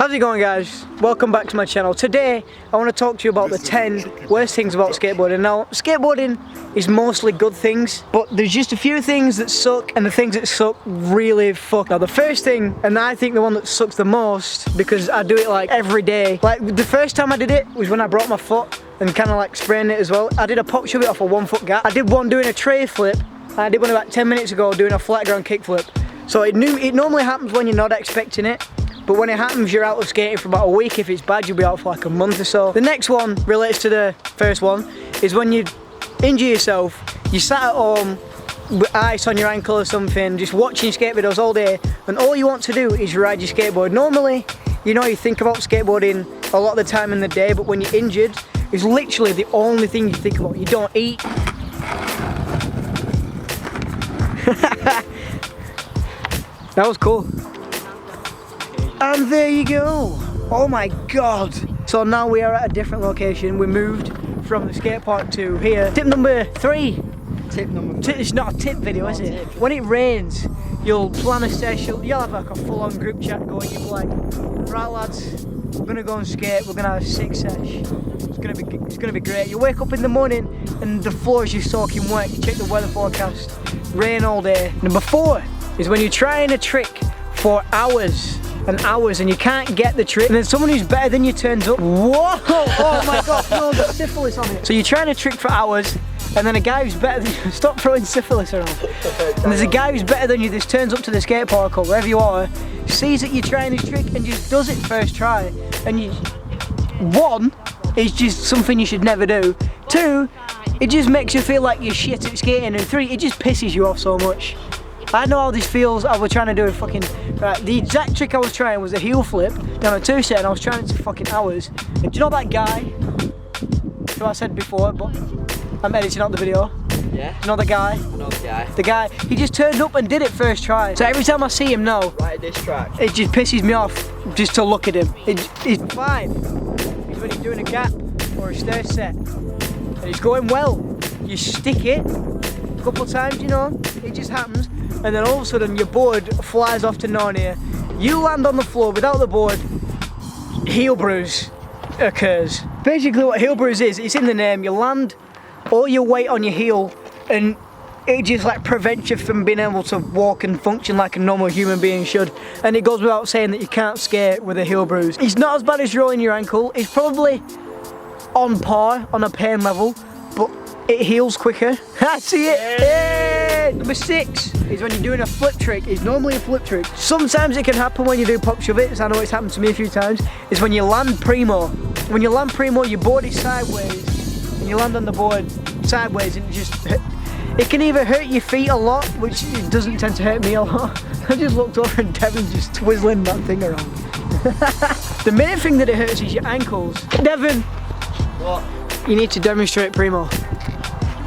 How's it going, guys? Welcome back to my channel. Today I want to talk to you about the 10 worst things about skateboarding. Now, skateboarding is mostly good things, but there's just a few things that suck, and the things that suck really fuck. Now the first thing, and I think the one that sucks the most, because I do it like every day, like the first time I did it was when I broke my foot and kind of like sprained it as well. I did a pop shove it off a 1 foot gap. I did one doing a tray flip, and I did one about 10 minutes ago doing a flat ground kick flip. So it normally happens when you're not expecting it. But when it happens, you're out of skating for about a week. If it's bad, you'll be out for like a month or so. The next one relates to the first one, is when you injure yourself, you sat at home with ice on your ankle or something, just watching skate videos all day, and all you want to do is ride your skateboard. Normally, you know, you think about skateboarding a lot of the time in the day, but when you're injured, it's literally the only thing you think about. You don't eat. That was cool. And there you go. Oh my god. So now we are at a different location. We moved from the skate park to here. Tip number 3. Tip number 3. It's not a tip video, is it? When it rains, you'll plan a session. You'll have like a full-on group chat going. You'll be like, right lads, we're gonna go and skate. We're gonna have a sick sesh. It's gonna be great. You wake up in the morning and the floor is just soaking wet. You check the weather forecast. Rain all day. Number 4 is when you're trying a trick for hours and hours and you can't get the trick, and then someone who's better than you turns up. Whoa! Oh my god, no, there's syphilis on it. So you're trying a trick for hours, and then a guy who's better than you, stop throwing syphilis around. And there's a guy who's better than you that turns up to the skate park or wherever you are, sees that you're trying his trick and just does it first try. And you, 1, it's just something you should never do. 2, it just makes you feel like you're shit at skating. And 3, it just pisses you off so much. I know how this feels. I was trying to do a fucking, right, the exact trick I was trying was a heel flip down a 2-set, and I was trying it for fucking hours. And do you know that guy who I said before, but I'm editing out the video? Yeah. Do you know the guy? I know the guy. The guy, he just turned up and did it first try. So every time I see him now, Right, this track, it just pisses me off just to look at him. It's 5 is when he's doing a gap or a stair set and he's going well. You stick it a couple of times, you know, it just happens. And then all of a sudden your board flies off to Narnia. You land on the floor without the board, heel bruise occurs. Basically what heel bruise is, it's in the name. You land all your weight on your heel and it just like prevents you from being able to walk and function like a normal human being should. And it goes without saying that you can't skate with a heel bruise. It's not as bad as rolling your ankle. It's probably on par on a pain level, but it heals quicker. I see it. Hey! Number 6 is when you're doing a flip trick. It's normally a flip trick. Sometimes it can happen when you do pop shove it. I know it's happened to me a few times. Is when you land primo. When you land primo, your board is sideways, and you land on the board sideways, and it can either hurt your feet a lot, which it doesn't tend to hurt me a lot. I just looked over and Devin's just twizzling that thing around. The main thing that it hurts is your ankles. Devin, what? You need to demonstrate primo.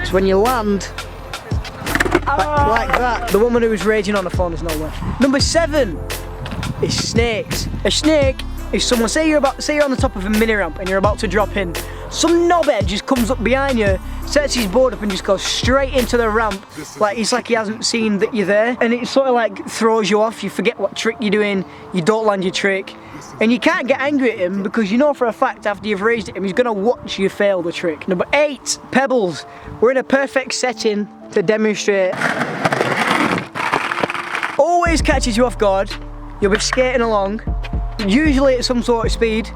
So when you land like that, the woman who was raging on the phone is nowhere. Number 7 is snakes. A snake is someone, say you're on the top of a mini ramp and you're about to drop in. Some knobhead just comes up behind you, sets his board up and just goes straight into the ramp. Like it's like he hasn't seen that you're there, and it sort of like throws you off. You forget what trick you're doing, you don't land your trick. And you can't get angry at him because you know for a fact after you've raised it, he's gonna watch you fail the trick. Number 8, pebbles. We're in a perfect setting to demonstrate. Always catches you off guard. You'll be skating along, usually at some sort of speed.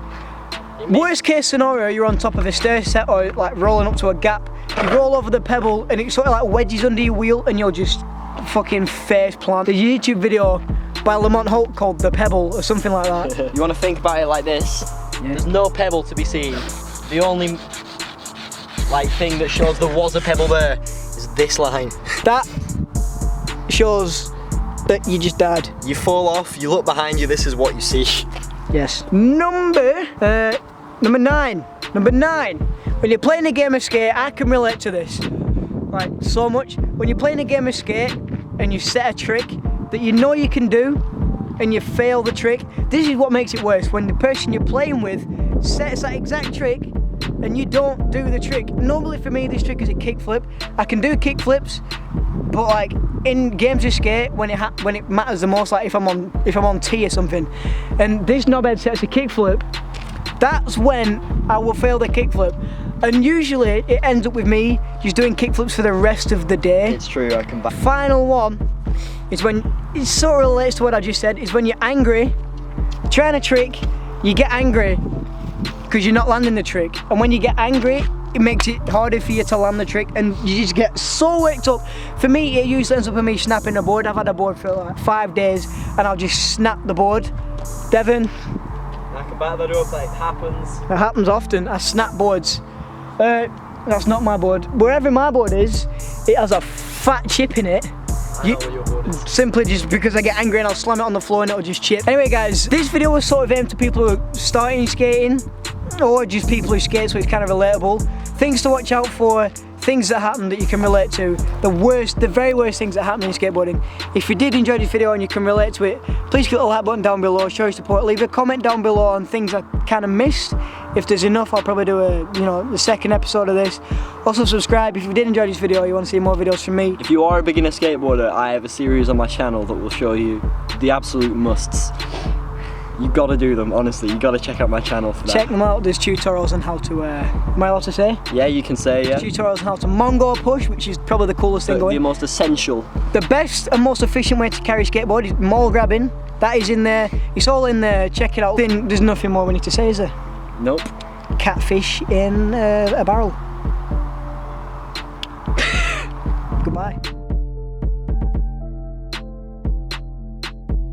Worst case scenario, you're on top of a stair set or like rolling up to a gap. You roll over the pebble and it sort of like wedges under your wheel and you'll just fucking face plant. There's a YouTube video by Lamont Holt called The Pebble or something like that. You want to think about it like this. Yeah. There's no pebble to be seen. The only like thing that shows there was a pebble there is this line. That shows that you just died. You fall off, you look behind you, this is what you see. Yes. Number 9. Number 9. When you're playing a game of skate, I can relate to this. Like so much. When you're playing a game of skate and you set a trick that you know you can do and you fail the trick, this is what makes it worse. When the person you're playing with sets that exact trick and you don't do the trick. Normally for me this trick is a kick flip. I can do kick flips, but like in games of skate, when it matters the most, like if I'm on T or something, and this knobhead sets a kickflip, that's when I will fail the kickflip. And usually it ends up with me just doing kickflips for the rest of the day. It's true, I can back. Final one is when, it sort of relates to what I just said, is when you're angry, trying a trick, you get angry because you're not landing the trick. And when you get angry, it makes it harder for you to land the trick, and you just get so worked up. For me, it usually ends up with me snapping the board. I've had a board for like 5 days and I'll just snap the board. Devon? I can back that up, it happens. It happens often, I snap boards. That's not my board. Wherever my board is, it has a fat chip in it. I know what your board is. Simply just because I get angry and I'll slam it on the floor and it'll just chip. Anyway guys, this video was sort of aimed to people who are starting skating, or just people who skate, so it's kind of relatable. Things to watch out for, things that happen that you can relate to, the very worst things that happen in skateboarding. If you did enjoy this video and you can relate to it, please click the like button down below, show your support, leave a comment down below on things I kind of missed. If there's enough, I'll probably do the second episode of this. Also subscribe if you did enjoy this video, you want to see more videos from me. If you are a beginner skateboarder, I have a series on my channel that will show you the absolute musts. You gotta do them, honestly. You gotta check out my channel for that. Check them out. There's tutorials on how to, am I allowed to say? Yeah, you can say, yeah. Tutorials on how to Mongo push, which is probably the coolest thing going. The most essential. The best and most efficient way to carry skateboard is maul grabbing. That is in there. It's all in there. Check it out. Then there's nothing more we need to say, is there? Nope. Catfish in a barrel. Goodbye.